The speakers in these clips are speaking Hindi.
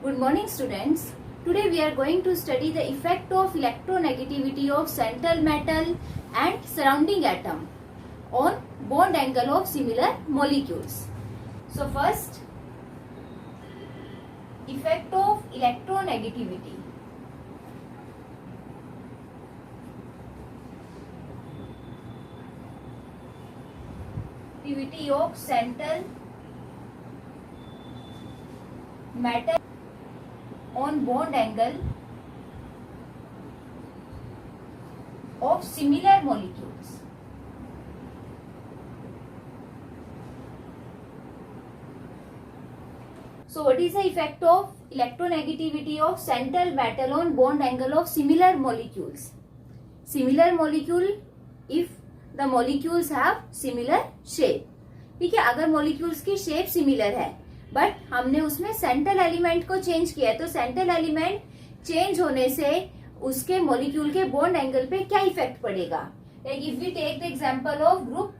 Good morning, students. Today we are going to study the effect of electronegativity of central metal and surrounding atom on bond angle of similar molecules. So first, effect of electronegativity. Negativity of central metal on bond angle of similar molecules. So what is the effect of electronegativity of central metal on bond angle of similar molecules? Similar molecule if the molecules have similar shape. ठीक है, अगर molecules की shape similar है बट हमने उसमें सेंट्रल एलिमेंट को चेंज किया तो सेंट्रल एलिमेंट चेंज होने से उसके मॉलिक्यूल के बॉन्ड एंगल पे क्या इफेक्ट पड़ेगा. Like if we take the example of group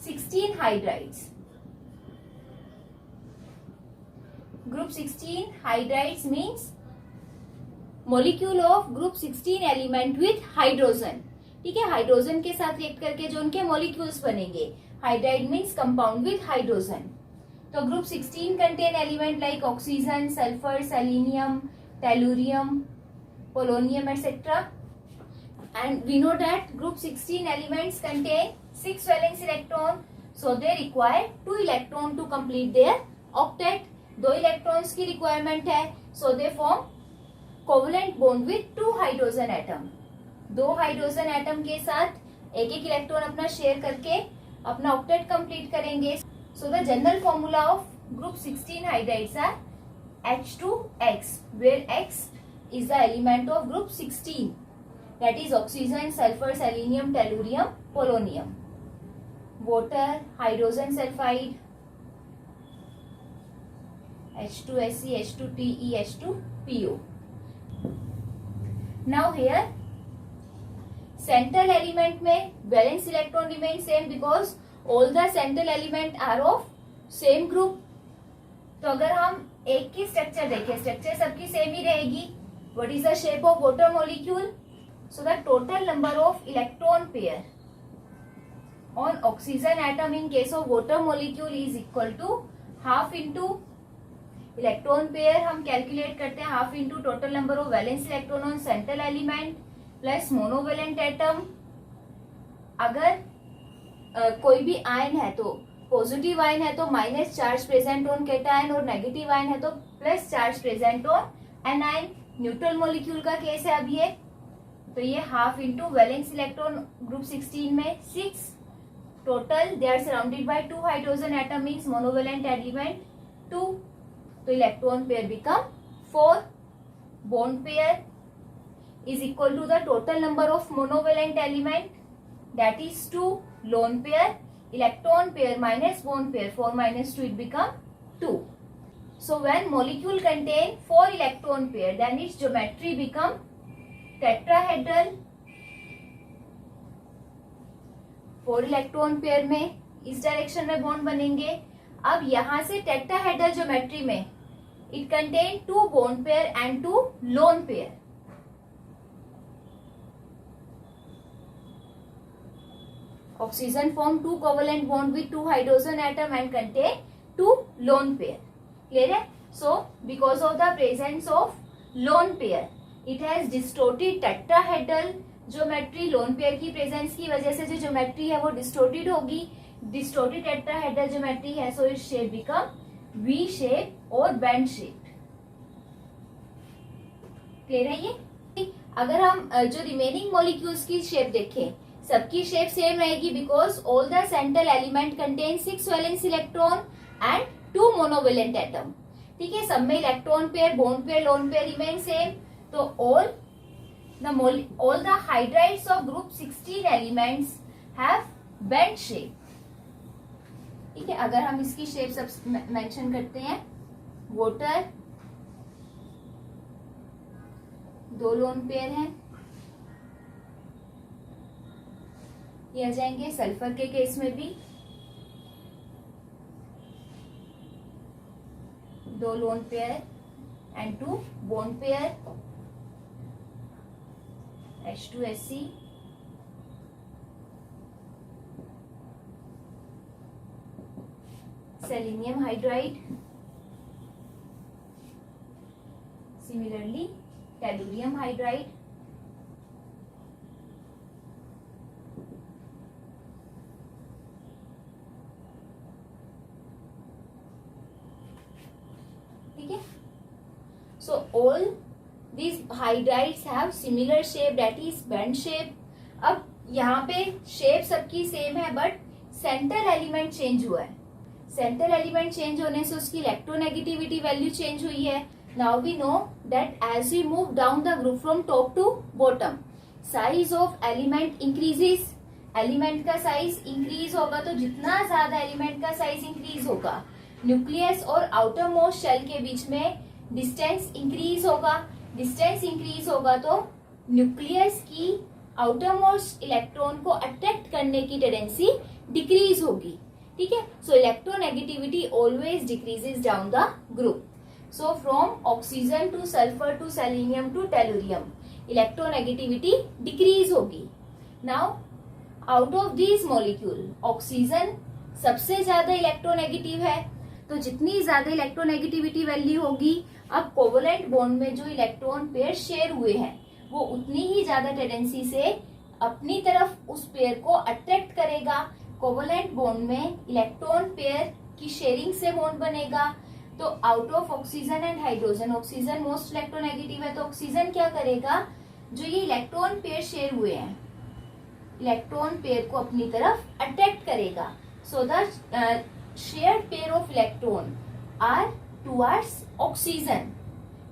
16 hydrides. Group 16 hydrides means molecule of group 16 element with hydrogen. ठीक है, हाइड्रोजन के साथ रिएक्ट करके जो उनके मॉलिक्यूल्स बनेंगे. Hydride means compound with hydrogen. तो group 16 contain element like oxygen, sulphur, selenium, tellurium, polonium et cetera. And we know that group 16 elements contain 6 valence electron. So they require 2 electron to complete their octet. 2 electrons की रिक्वायरमेंट है. So they form covalent bond with 2 hydrogen atom. 2 hydrogen atom के साथ एक एक इलेक्ट्रॉन अपना शेयर करके अपना ऑक्टेट कंप्लीट करेंगे. So the general formula of group 16 hydrides are H2X, where X is the element of group 16, that is oxygen, sulfur, selenium, tellurium, polonium. Water, hydrogen sulfide, H2Se, H2Te, H2PO. Now here central element में valence electron remains same because all the central element are of same group. तो अगर हम एक की स्ट्रक्चर देखें, स्ट्रक्चर सबकी सेम ही रहेगी. What is the shape of water molecule? So the total number of electron pair on oxygen atom in case of water molecule is equal to half into electron pair हम कैलकुलेट करते हैं half into total number of valence electron on central element plus monovalent atom. अगर कोई भी आयन है तो पॉजिटिव आयन है तो minus charge present on cation और नेगेटिव आयन है तो plus charge present on anion. Neutral molecule का केस है अब ये. तो ये half into valence electron group 16 में 6 टोटल. They are surrounded by 2 hydrogen atom means monovalent element 2. तो electron pair become 4. Bond pair is equal to the total number of monovalent element, that is 2. Lone pair, electron pair minus bond pair, 4 minus 2 it become 2. So when molecule contain 4 electron pair then its geometry become tetrahedral. 4 electron pair में इस डायरेक्शन में बॉन्ड बनेंगे. अब यहां से टेट्राहेड्रल ज्योमेट्री में it contain 2 bond pair and 2 lone pair. Oxygen form 2 covalent bond with 2 hydrogen atom and contain 2 lone pair. Clear है? So because of the presence of lone pair, it has distorted tetrahedral geometry. lone pair की presence की वजह से जो geometry है वो distorted होगी. distorted tetrahedral geometry है so its shape become V shape और bend shape. Clear है ये? अगर हम जो remaining molecules की shape देखें सबकी शेप सेम रहेगी because all the central element contain 6 valence electron and 2 monovalent atom. ठीक है, सब में electron pair, bond pair, lone pair remain same. तो all the hydrides of group 16 elements have bent shape. ठीक है, अगर हम इसकी शेप सब मेंशन करते हैं, वाटर 2 लोन पेयर हैं. ये आ जाएंगे. सल्फर के केस में भी 2 lone pair and 2 bond pair, H2SC, selenium hydride, similarly tellurium hydride, ठीक है. So all these hydrides have similar shape, that is band shape. अब यहाँ पे शेप सबकी सेम है बट सेंटर एलिमेंट चेंज हुआ है. सेंटर एलिमेंट चेंज होने से उसकी इलेक्ट्रोनेगेटिविटी वैल्यू चेंज हुई है. Now we know that as we move down the group from top to bottom, size of element increases. Element का साइज इंक्रीज होगा तो जितना ज्यादा एलिमेंट का साइज इंक्रीज होगा, न्यूक्लियस और आउटर मोस्ट शेल के बीच में डिस्टेंस इंक्रीज होगा. डिस्टेंस इंक्रीज होगा तो न्यूक्लियस की आउटर मोस्ट इलेक्ट्रॉन को अट्रैक्ट करने की टेंडेंसी डिक्रीज होगी. ठीक है. So electronegativity always decreases down the group. So from oxygen to sulphur to selenium to tellurium electronegativity decrease होगी. Now out of this molecule oxygen सबसे ज्यादा इलेक्ट्रोनेगेटिव है, तो जितनी ज्यादा इलेक्ट्रोनेगेटिविटी वैल्यू होगी, अब कोवलेंट बॉन्ड में जो इलेक्ट्रॉन पेयर शेयर हुए हैं वो उतनी ही ज्यादा टेंडेंसी से अपनी तरफ उस पेयर को अट्रैक्ट करेगा. कोवलेंट बॉन्ड में इलेक्ट्रॉन पेयर की शेयरिंग से बॉन्ड बनेगा. तो out of oxygen and hydrogen, oxygen most electronegative है तो ऑक्सीजन क्या करेगा, जो ये इलेक्ट्रॉन पेयर शेयर हुए हैं इलेक्ट्रॉन पेयर को अपनी तरफ अट्रैक्ट करेगा. So the shared pair of electron are towards oxygen.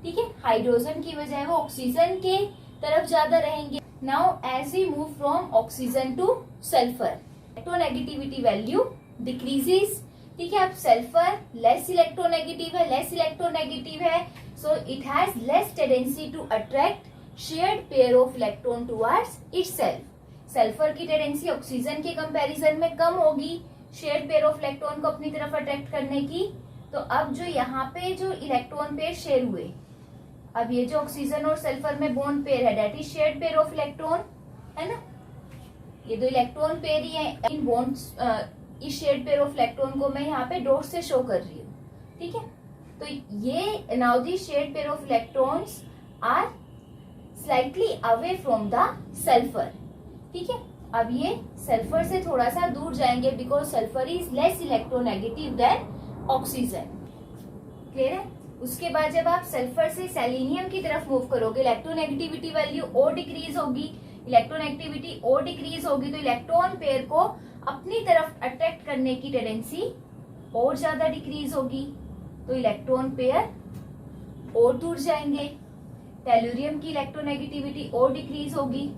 ठीक है. हाइड्रोजन की बजाय वो ऑक्सीजन के तरफ ज्यादा रहेंगे. Now as we move from oxygen to sulphur electronegativity value decreases. ठीक है. अब सल्फर लेस इलेक्ट्रोनेगेटिव है so it has less tendency to attract shared pair of electron towards itself. Sulphur की टेंडेंसी ऑक्सीजन के कंपैरिजन में कम होगी शेयर्ड पेयर ऑफ इलेक्ट्रॉन को अपनी तरफ अट्रैक्ट करने की. तो अब जो यहाँ पे जो इलेक्ट्रॉन पेयर शेयर हुए, अब ये जो ऑक्सीजन और सल्फर में बॉन्ड पेयर है that is shared pair of electron, है ना. ये दो इलेक्ट्रॉन पेयर ही है. इन बॉन्ड्स इस शेयर्ड पेयर ऑफ इलेक्ट्रॉन को मैं यहाँ पे डॉट से शो कर रही हूँ. ठीक है. तो ये now the shared pair of electrons are slightly away from the sulphur. ठीक है. अब ये सल्फर से थोड़ा सा दूर जाएंगे because sulphur is less electronegative than oxygen. Clear है. उसके बाद जब आप सल्फर से सेलेनियम की तरफ मूव करोगे इलेक्ट्रोनेगेटिविटी वैल्यू और डिक्रीज होगी. इलेक्ट्रोनेगेटिविटी और डिक्रीज होगी तो इलेक्ट्रॉन पेयर को अपनी तरफ अट्रैक्ट करने की टेंडेंसी और ज्यादा डिक्रीज होगी तो इलेक्ट्रॉन पेयर और दूर जाएंगे. टेलुरियम की इलेक्ट्रोनेगेटिविटी और डिक्रीज होगी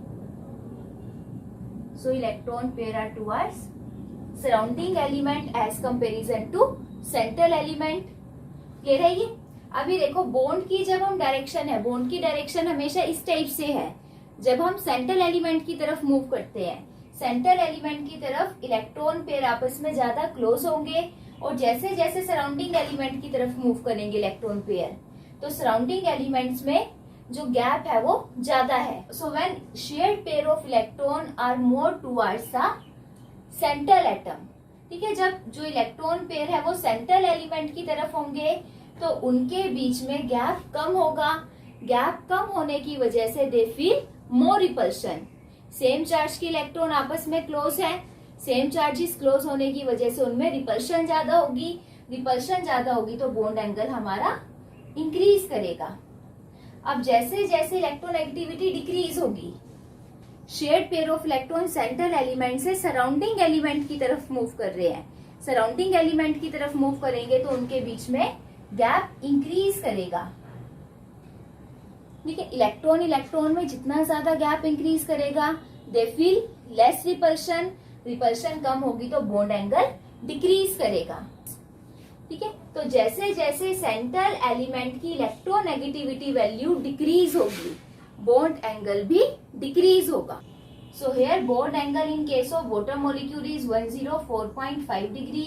so electron pair are towards surrounding element as comparison to central element. Clear है ये. अभी देखो बॉन्ड की जब हम डायरेक्शन है, बॉन्ड की डायरेक्शन हमेशा इस टाइप से है. जब हम सेंट्रल एलिमेंट की तरफ मूव करते हैं, सेंट्रल एलिमेंट की तरफ इलेक्ट्रॉन पेयर आपस में ज्यादा क्लोज होंगे और जैसे जैसे सराउंडिंग एलिमेंट की तरफ मूव करेंगे इलेक्ट्रॉन पेयर तो सराउंडिंग एलिमेंट्स में जो गैप है वो ज्यादा है. So when shared pair of electron are more towards the central atom. ठीक है. जब जो इलेक्ट्रॉन पेयर है वो सेंट्रल एलिमेंट की तरफ होंगे तो उनके बीच में गैप कम होगा. गैप कम होने की वजह से दे feel more repulsion. Same charge के इलेक्ट्रॉन आपस में क्लोज है, सेम चार्जेस क्लोज होने की वजह से उनमें रिपल्शन ज्यादा होगी. रिपल्शन ज्यादा होगी तो बॉन्ड एंगल हमारा इंक्रीज करेगा. अब जैसे जैसे इलेक्ट्रोनेगेटिविटी डिक्रीज होगी, shared pair of electron central element से सराउंडिंग एलिमेंट की तरफ मूव कर रहे हैं. सराउंडिंग एलिमेंट की तरफ मूव करेंगे तो उनके बीच में गैप इंक्रीज करेगा. ठीक है. इलेक्ट्रॉन में जितना ज्यादा गैप इंक्रीज करेगा they feel less repulsion. Repulsion कम होगी तो बॉन्ड एंगल डिक्रीज करेगा. ठीक है. तो जैसे जैसे सेंट्रल एलिमेंट की इलेक्ट्रोनेगेटिविटी वैल्यू डिक्रीज होगी बॉन्ड एंगल भी डिक्रीज होगा. So here bond angle in case of water molecule is 104.5 degree.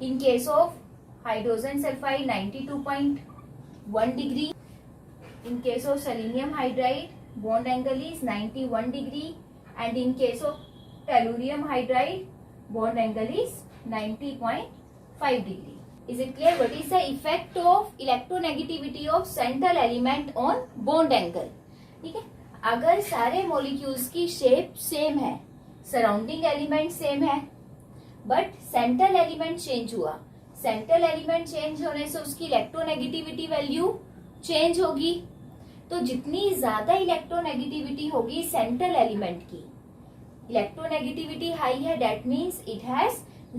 In case of hydrogen sulfide 92.1 degree. In case of selenium hydride, bond angle is 91 degree, and in case of tellurium hydride, bond angle is 90.5 degree. Is it clear? What is the effect of electronegativity of central element on bond angle? ठीक है, अगर सारे मॉलिक्यूल्स की शेप सेम है, सराउंडिंग एलिमेंट सेम है, बट सेंट्रल एलिमेंट चेंज हुआ, सेंट्रल एलिमेंट चेंज होने से उसकी इलेक्ट्रोनेगेटिविटी वैल्यू चेंज होगी. तो जितनी ज्यादा इलेक्ट्रोनेगेटिविटी होगी सेंट्रल एलिमेंट की, इलेक्ट्रोनेगेटिविटी हाई है, that means it has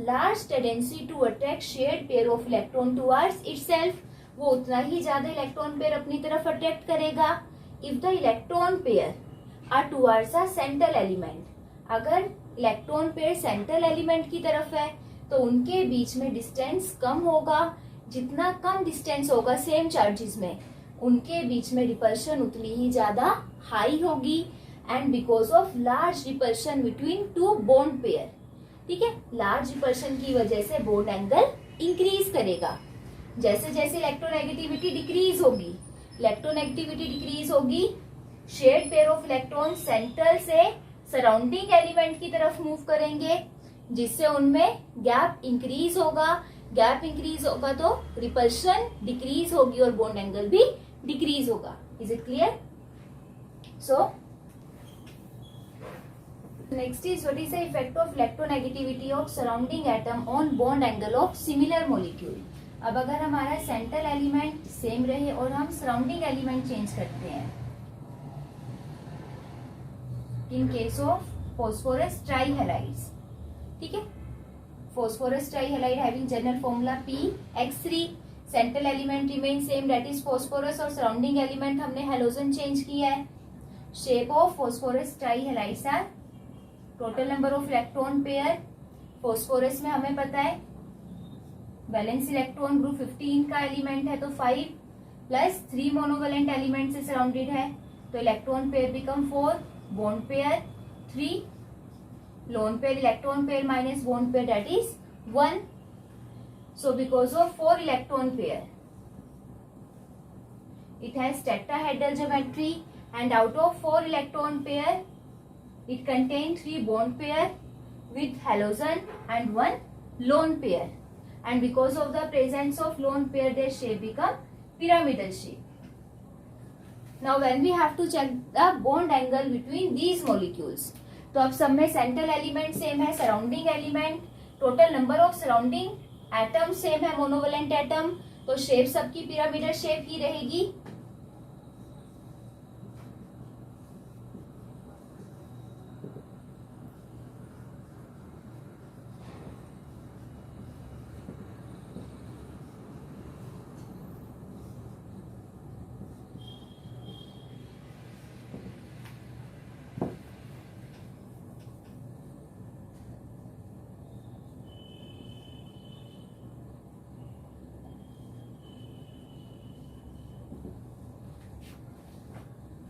large tendency to attract shared pair of electron towards itself. वो उतना ही ज्यादा इलेक्ट्रॉन पेयर अपनी तरफ अट्रैक्ट करेगा. If the electron pair are towards a central element, अगर इलेक्ट्रॉन पेयर सेंट्रल एलिमेंट की तरफ है तो उनके बीच में डिस्टेंस कम होगा. जितना कम डिस्टेंस होगा सेम चार्जेस में, उनके बीच में रिपल्शन उतनी ही ज्यादा हाई होगी. And because of large repulsion between two bond pair, ठीक है, लार्ज रिपल्शन की वजह से बॉन्ड एंगल इंक्रीज करेगा. जैसे जैसे इलेक्ट्रोनेगेटिविटी डिक्रीज होगी, इलेक्ट्रोनेगेटिविटी डिक्रीज होगी, shared pair of electron central से सराउंडिंग एलिमेंट की तरफ मूव करेंगे, जिससे उनमें गैप इंक्रीज होगा. गैप इंक्रीज होगा तो रिपल्शन डिक्रीज होगी और बॉन्ड एंगल भी डिक्रीज होगा. Is it clear? So next is what is the effect of electronegativity of surrounding atom on bond angle of similar molecule. अब अगर हमारा सेंट्रल एलिमेंट सेम रहे और हम सराउंडिंग एलिमेंट चेंज करते हैं, in case of phosphorus trihalides, ठीक है, phosphorus trihalide having general formula PX3, central element remain same that is phosphorus, और सराउंडिंग एलिमेंट हमने हेलोजन चेंज किया है. Shape of phosphorus trihalides are total number of electron pair. Phosphorus में हमें पता है वैलेंस इलेक्ट्रॉन ग्रुप 15 का एलिमेंट है, तो 5 प्लस 3 मोनोवेलेंट एलिमेंट से सराउंडेड है, तो electron pair become 4, bond pair 3, lone pair, electron pair minus bond pair, that is 1. So because of 4 electron pair, it has tetrahedral geometry, and out of 4 electron pair it contains 3 bond pair with halogen and 1 lone pair, and because of the presence of lone pair their shape become pyramidal shape. Now when we have to check the bond angle between these molecules, तो अब सब में सेंट्रल एलिमेंट सेम है, surrounding element, total number of surrounding atom same है, मोनोवेलेंट एटम, तो शेप सबकी पिरामिडल शेप ही रहेगी.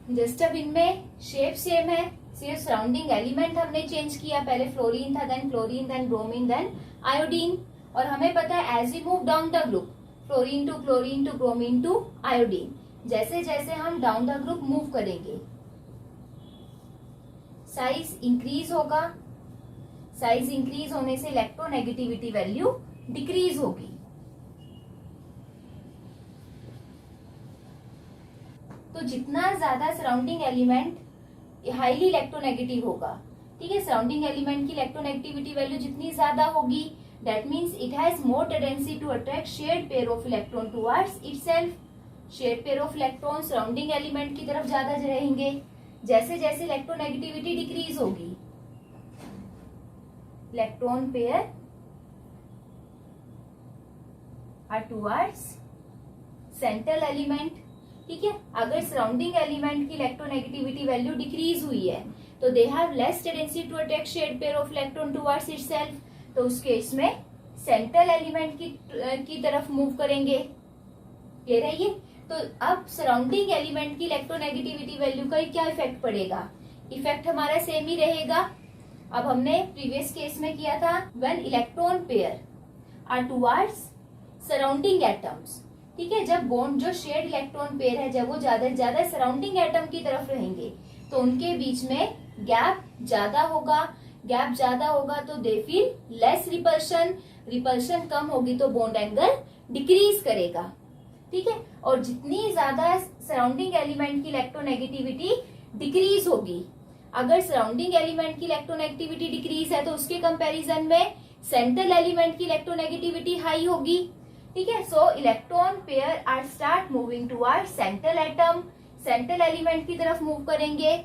जस्ट अब इनमें शेप सेम है, सिर्फ सराउंडिंग एलिमेंट हमने चेंज किया. पहले फ्लोरीन था, then chlorine, then bromine, then iodine. और हमें पता है as we move down the group, fluorine to chlorine to bromine to iodine, जैसे जैसे हम डाउन द ग्रुप मूव करेंगे साइज इंक्रीज होगा. साइज इंक्रीज होने से इलेक्ट्रोनेगेटिविटी वैल्यू डिक्रीज होगी. तो जितना ज्यादा सराउंडिंग एलिमेंट हाईली इलेक्ट्रोनेगेटिव होगा, ठीक है, सराउंडिंग एलिमेंट की इलेक्ट्रोनेगेटिविटी वैल्यू जितनी ज्यादा होगी, that means it has more tendency to attract shared pair of electron towards itself. Shared pair of electron surrounding element की तरफ ज्यादा रहेंगे. जैसे जैसे इलेक्ट्रोनेगेटिविटी डिक्रीज होगी, electron pair are towards central element, ठीक है. अगर सराउंडिंग एलिमेंट की इलेक्ट्रोनेगेटिविटी वैल्यू डिक्रीज हुई है तो they have less tendency to attract shared pair of electron towards itself. तो उस केस में सेंट्रल एलिमेंट की तरफ मूव करेंगे. क्लियर है ये? तो अब सराउंडिंग एलिमेंट की इलेक्ट्रोनेगेटिविटी वैल्यू का क्या इफेक्ट पड़ेगा? इफेक्ट हमारा सेम ही रहेगा. अब हमने प्रीवियस केस में किया था when electron pair are towards surrounding atoms. ठीक है, जब बॉन्ड जो शेयर्ड इलेक्ट्रॉन पेयर है जब वो ज्यादा से ज्यादा सराउंडिंग एटम की तरफ रहेंगे तो उनके बीच में गैप ज्यादा होगा। गैप ज्यादा होगा तो they feel less repulsion. Repulsion कम होगी तो बॉन्ड एंगल डिक्रीज करेगा। ठीक है, और जितनी ज्यादा सराउंडिंग एलिमेंट की इलेक्ट्रोनेगेटिविटी डिक्रीज होगी, अगर सराउंडिंग एलिमेंट की इलेक्ट्रोनेगेटिविटी डिक्रीज है तो उसके कंपैरिजन में सेंट्रल एलिमेंट की इलेक्ट्रोनेगेटिविटी हाई होगी। ठीक है, so electron pair are start moving toward central atom. Central element की तरफ मूव करेंगे।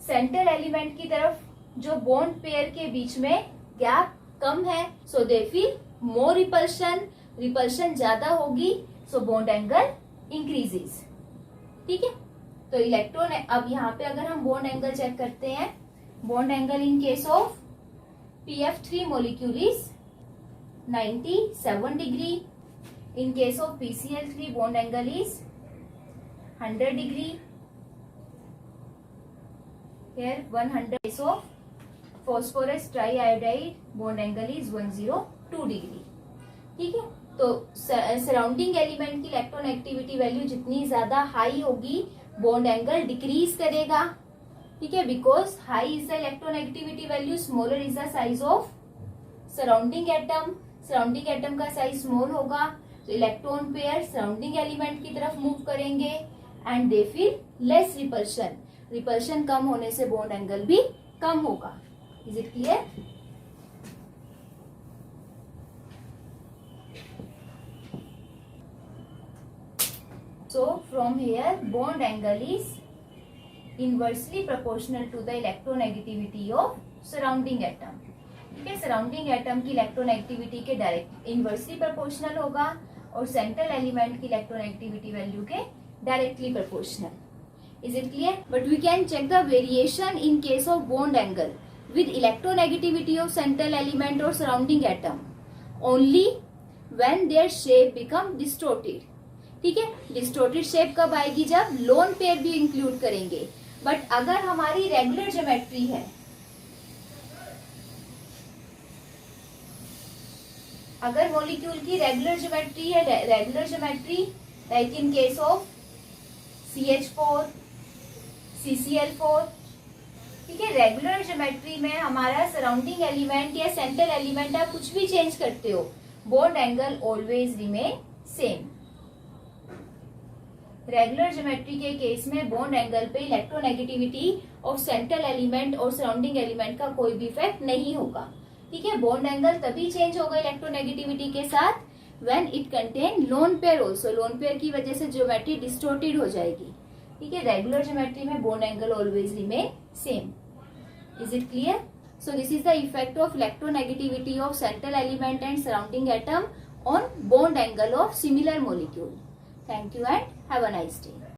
सेंट्रल एलिमेंट की तरफ जो बॉन्ड पेयर के बीच में गैप कम है, so they feel more repulsion. Repulsion ज्यादा होगी, सो बॉन्ड एंगल इंक्रीजेस। ठीक है, तो इलेक्ट्रॉन, अब यहाँ पे अगर हम बॉन्ड एंगल चेक करते हैं, bond angle in case of PF3 molecule is 97 degree. In case of PCl3 bond angle is 100 degree. Here 100. In case of phosphorus triiodide bond angle is 102 degree. ठीक है, तो सराउंडिंग एलिमेंट की इलेक्ट्रोनेगेटिविटी वैल्यू जितनी ज्यादा हाई होगी बॉन्ड एंगल डिक्रीज करेगा। ठीक है, because high is the electronegativity value, smaller is the size of surrounding atom. Surrounding atom का साइज स्मॉल होगा तो इलेक्ट्रॉन पेयर सराउंडिंग एलिमेंट की तरफ मूव करेंगे and they feel less repulsion. Repulsion कम होने से बॉन्ड एंगल भी कम होगा। Is it clear? So from here bond angle is inversely proportional to the electronegativity of surrounding atom. ठीक है, सराउंडिंग एटम की इलेक्ट्रोनेगेटिविटी के डायरेक्ट इनवर्सली प्रोपोर्शनल होगा और सेंट्रल एलिमेंट की इलेक्ट्रोनेगेटिविटी वैल्यू के directly proportional. Is it clear? But we can check the variation in case of bond angle with electronegativity of central element और surrounding atom only when their shape become distorted. ठीक है, डिस्टोर्टेड शेप कब आएगी? जब लोन पेयर भी इंक्लूड करेंगे। बट अगर हमारी रेगुलर ज्योमेट्री है, अगर मॉलिक्यूल की रेगुलर ज्योमेट्री है, regular geometry like in case of CH4, CCl4, ठीक है, रेगुलर ज्योमेट्री में हमारा सराउंडिंग एलिमेंट या सेंट्रल एलिमेंट आप कुछ भी चेंज करते हो, bond angle always remain same. Regular geometry के केस में बॉन्ड एंगल पे इलेक्ट्रोनेगेटिविटी ऑफ सेंट्रल एलिमेंट और सराउंडिंग एलिमेंट का कोई भी इफेक्ट नहीं होगा। ठीक है, बॉन्ड एंगल तभी चेंज होगा इलेक्ट्रोनेगेटिविटी के साथ when it contain lone pair also. Lone pair की वजह से ज्योमेट्री डिस्टोर्टेड हो जाएगी। ठीक है, रेगुलर ज्योमेट्री में bond angle always remain same. Is it clear? So this is the effect of electronegativity of central element and surrounding atom on bond angle of similar molecule. Thank you and have a nice day.